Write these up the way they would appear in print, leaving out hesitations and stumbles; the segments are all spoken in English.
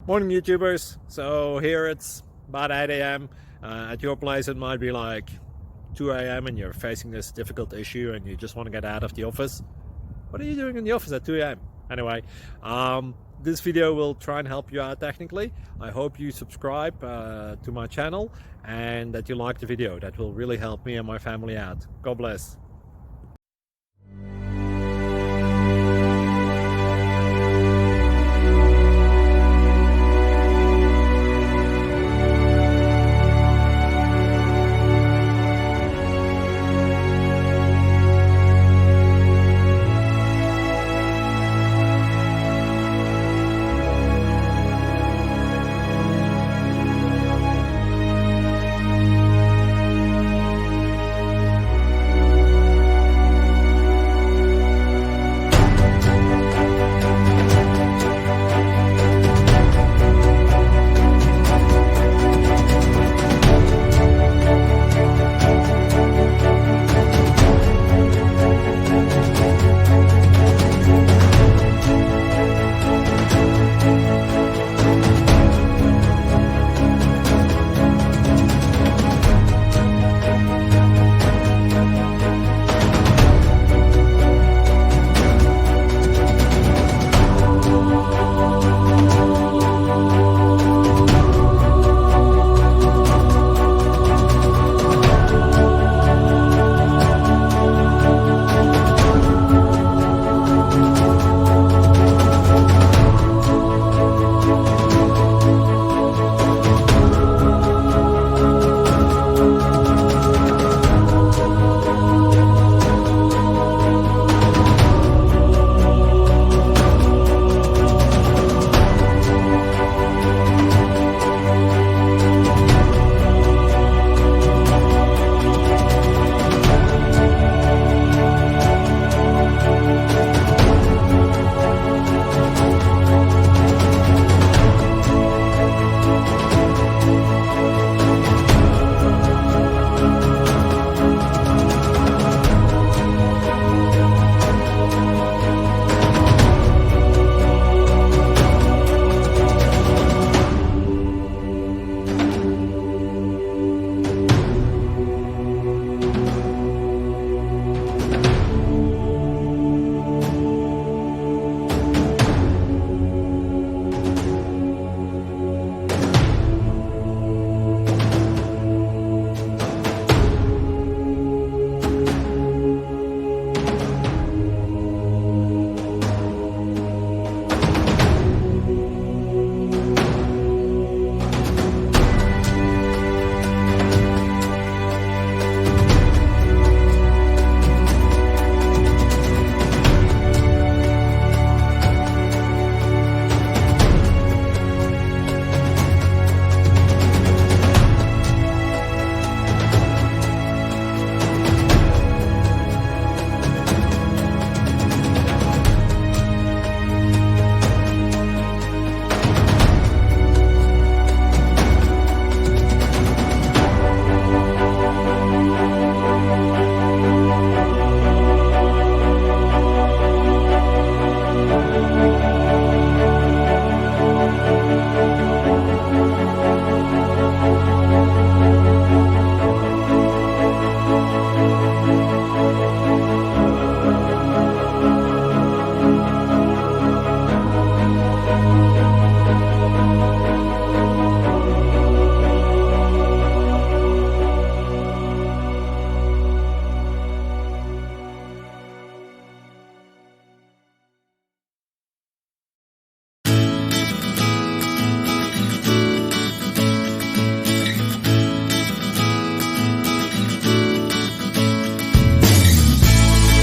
Morning YouTubers. So here it's about 8 a.m. At your place it might be like 2 a.m. and you're facing this difficult issue and you just want to get out of the office. What are you doing in the office at 2 a.m.? Anyway, this video will try and help you out technically. I hope you subscribe to my channel and that you like the video. That will really help me and my family out. God bless.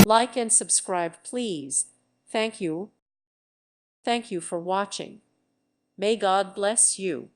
Like and subscribe, please. Thank you. Thank you for watching. May God bless you.